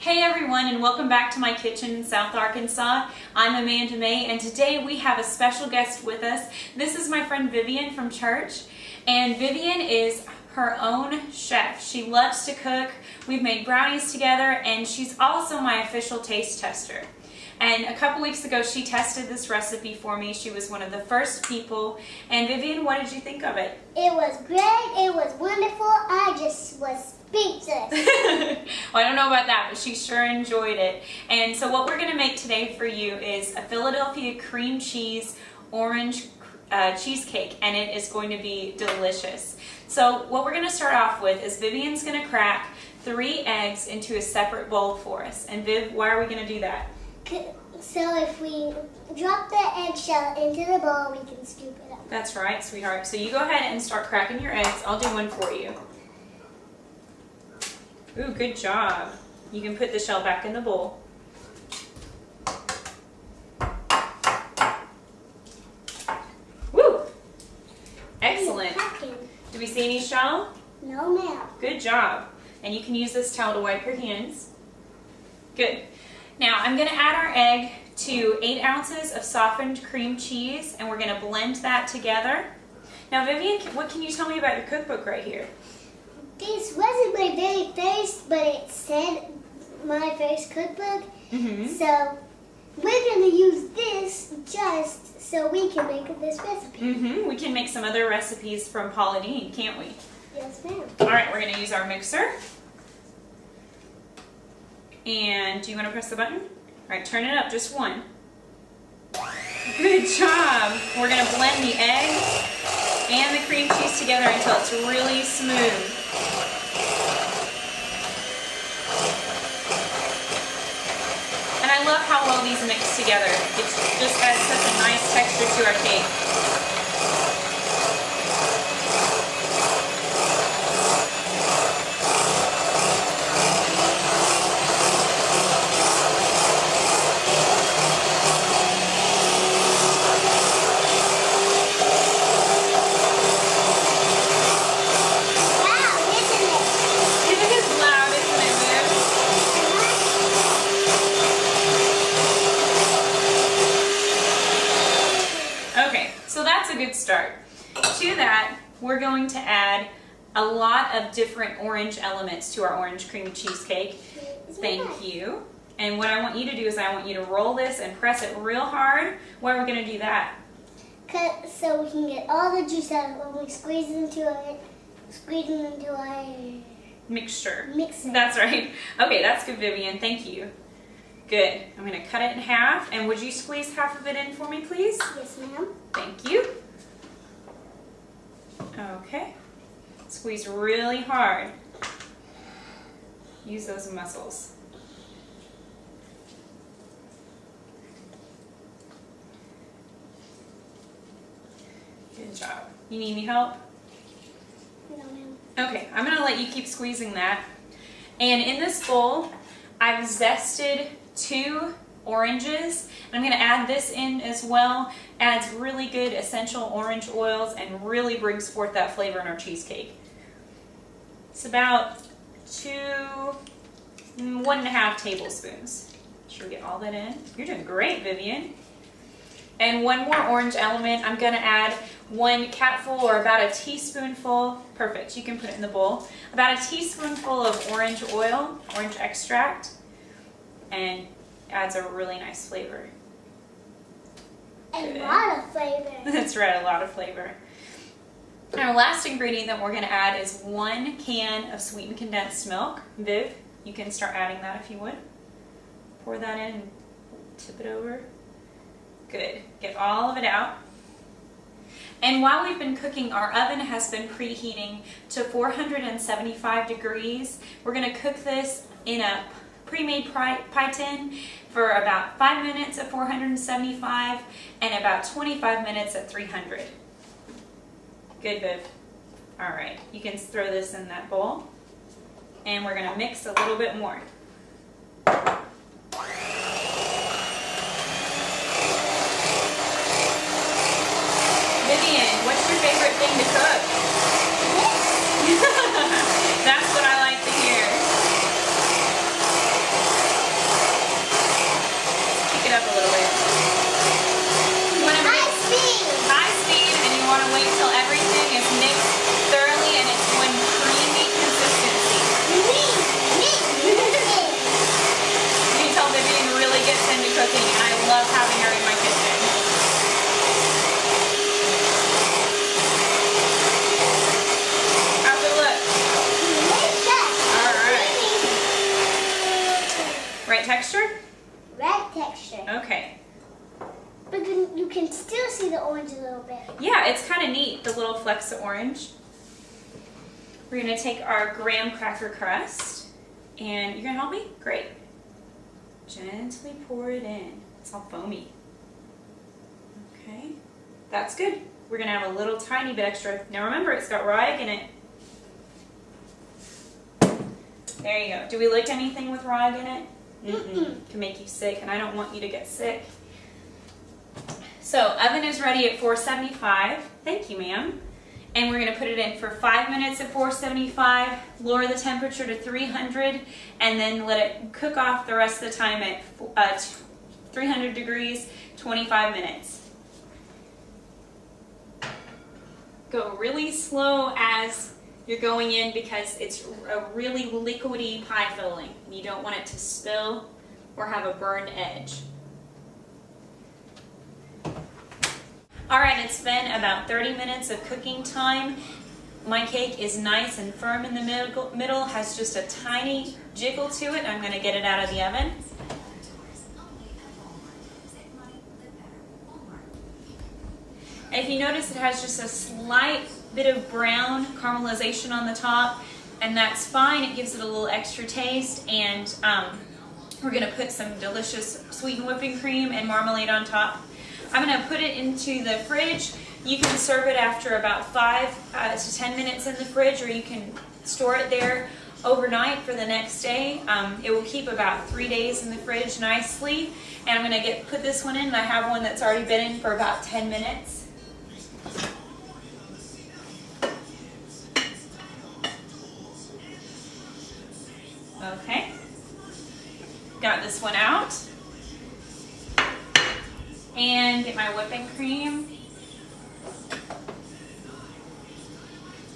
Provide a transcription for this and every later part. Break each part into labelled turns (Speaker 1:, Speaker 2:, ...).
Speaker 1: Hey everyone, and welcome back to my kitchen in South Arkansas. I'm Amanda May, and today we have a special guest with us. This is my friend Vivian from church, and Vivian is her own chef. She loves to cook. We've made brownies together, and she's also my official taste tester. And a couple weeks ago, she tested this recipe for me. She was one of the first people. And Vivian, what did you think of it?
Speaker 2: It was great. It was wonderful. I just was speechless.
Speaker 1: Well, I don't know about that, but she sure enjoyed it. And so what we're going to make today for you is a Philadelphia cream cheese orange cheesecake, and it is going to be delicious. So what we're going to start off with is Vivian's going to crack 3 eggs into a separate bowl for us. And Viv, why are we going to do that?
Speaker 2: So if we drop the eggshell into the bowl, we can scoop it up.
Speaker 1: That's right, sweetheart. So you go ahead and start cracking your eggs. I'll do one for you. Ooh, good job. You can put the shell back in the bowl. Woo! Excellent. Do we see any shell?
Speaker 2: No, ma'am.
Speaker 1: Good job. And you can use this towel to wipe your hands. Good. Now I'm going to add our egg to 8 ounces of softened cream cheese, and we're going to blend that together. Now Vivian, what can you tell me about your cookbook right here?
Speaker 2: This wasn't my very first, but it said my first cookbook. So we're going to use this just so we can make this recipe.
Speaker 1: We can make some other recipes from Pauline, can't we?
Speaker 2: Yes, ma'am.
Speaker 1: All right, we're going to use our mixer. And do you want to press the button? All right, turn it up just one. Good job. We're going to blend the eggs and the cream cheese together until it's really smooth. And I love how well these mix together. It just adds such a nice texture to our cake. Good start. To that, we're going to add a lot of different orange elements to our orange cream cheesecake. Thank you. And what I want you to do is I want you to roll this and press it real hard. Why are we going to do that?
Speaker 2: So we can get all the juice out when we squeeze it into our
Speaker 1: mixture.
Speaker 2: Mixer.
Speaker 1: That's right. Okay, that's good, Vivian. Thank you. Good. I'm going to cut it in half. And would you squeeze half of it in for me, please?
Speaker 2: Yes, ma'am.
Speaker 1: Thank you. Okay. Squeeze really hard. Use those muscles. Good job. You need any help?
Speaker 2: No, ma'am.
Speaker 1: Okay, I'm going to let you keep squeezing that. And in this bowl, I've zested 2 oranges. I'm going to add this in as well. Adds really good essential orange oils and really brings forth that flavor in our cheesecake. It's about 1.5 tablespoons. Should we get all that in? You're doing great, Vivian. And one more orange element. I'm going to add 1 cupful or about a teaspoonful. Perfect. You can put it in the bowl. About a teaspoonful of orange oil, orange extract, and adds a really nice flavor.
Speaker 2: A lot of flavor.
Speaker 1: That's right, a lot of flavor. And our last ingredient that we're going to add is 1 can of sweetened condensed milk. Viv, you can start adding that if you would. Pour that in and tip it over. Good. Get all of it out. And while we've been cooking, our oven has been preheating to 475 degrees. We're going to cook this in a pre-made pie tin for about 5 minutes at 475 and about 25 minutes at 300. Good, Viv. All right, you can throw this in that bowl, and we're going to mix a little bit more. Vivian, what's your favorite thing to cook? That's what I like to hear. texture?
Speaker 2: Red texture.
Speaker 1: Okay.
Speaker 2: But then you can still see the orange a little bit.
Speaker 1: Yeah, it's kind of neat, the little flecks of orange. We're going to take our graham cracker crust, and you're going to help me? Great. Gently pour it in. It's all foamy. Okay, that's good. We're going to have a little tiny bit extra. Now remember, it's got raw egg in it. There you go. Do we like anything with raw egg in it? Mm-mm. Can make you sick, and I don't want you to get sick. So, oven is ready at 475. Thank you, ma'am. And we're going to put it in for 5 minutes at 475, lower the temperature to 300, and then let it cook off the rest of the time at 300 degrees, 25 minutes. Go really slow as you're going in because it's a really liquidy pie filling. You don't want it to spill or have a burned edge. All right, it's been about 30 minutes of cooking time. My cake is nice and firm in the middle, has just a tiny jiggle to it. I'm going to get it out of the oven. And if you notice, it has just a slight bit of brown caramelization on the top, and that's fine. It gives it a little extra taste, and we're going to put some delicious sweetened whipping cream and marmalade on top. I'm going to put it into the fridge. You can serve it after about 5 to 10 minutes in the fridge, or you can store it there overnight for the next day. It will keep about 3 days in the fridge nicely. And I'm going to put this one in, and I have one that's already been in for about 10 minutes. Okay, got this one out. And get my whipping cream.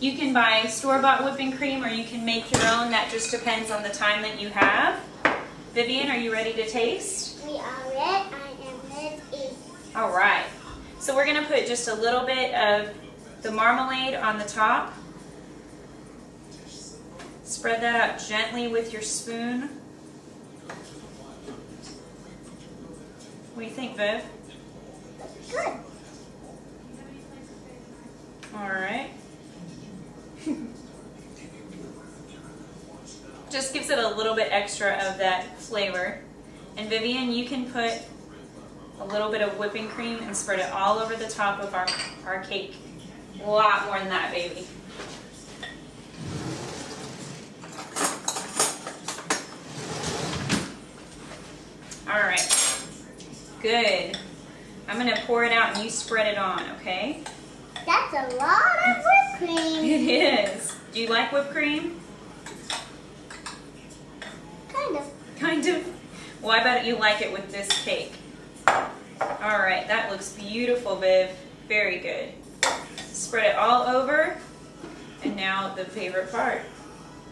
Speaker 1: You can buy store-bought whipping cream, or you can make your own. That just depends on the time that you have. Vivian, are you ready to taste?
Speaker 2: We are ready. I am ready.
Speaker 1: All right. So we're going to put just a little bit of the marmalade on the top. Spread that out gently with your spoon. What do you think, Viv?
Speaker 2: Good.
Speaker 1: All right. Just gives it a little bit extra of that flavor. And Vivian, you can put a little bit of whipping cream and spread it all over the top of our cake. A lot more than that, baby. All right. Good. I'm going to pour it out and you spread it on, okay?
Speaker 2: That's a lot of whipped cream.
Speaker 1: It is. Do you like whipped cream?
Speaker 2: Kind of.
Speaker 1: Kind of. Well, I bet you like it with this cake. All right, that looks beautiful, Viv. Very good. Spread it all over. And now the favorite part.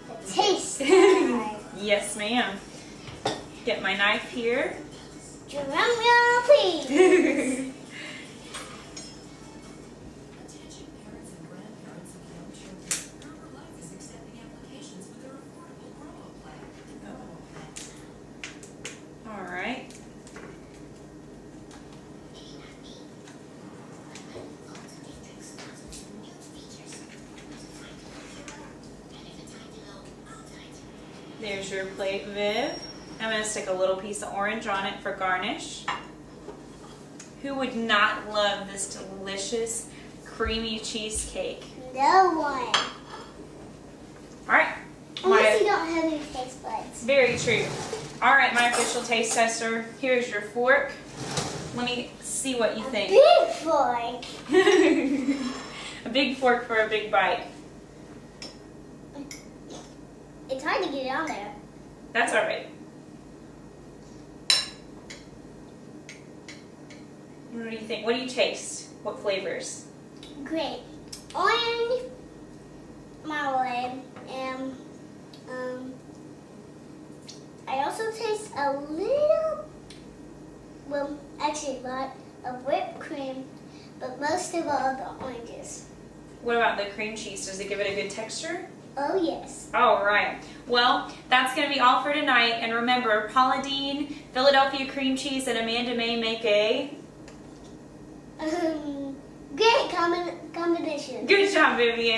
Speaker 2: The taste.
Speaker 1: Yes, ma'am. Get my knife here.
Speaker 2: Drum roll, please.
Speaker 1: All right. There's your plate, Viv. I'm going to stick a little piece of orange on it for garnish. Who would not love this delicious creamy cheesecake?
Speaker 2: No one.
Speaker 1: All right.
Speaker 2: Unless you don't have any taste buds.
Speaker 1: Very true. All right, my official taste tester. Here's your fork. Let me see what you think.
Speaker 2: Big fork.
Speaker 1: A big fork for a big bite.
Speaker 2: It's hard to get it on there.
Speaker 1: That's all right. What do you think? What do you taste? What flavors?
Speaker 2: Great. Orange, marmalade, and I also taste a little, well, actually a lot of whipped cream, but most of all the oranges.
Speaker 1: What about the cream cheese? Does it give it a good texture?
Speaker 2: Oh, yes.
Speaker 1: All right. Well, that's going to be all for tonight. And remember, Paula Deen, Philadelphia cream cheese, and Amanda May make a...
Speaker 2: Great combination.
Speaker 1: Good job, Vivian.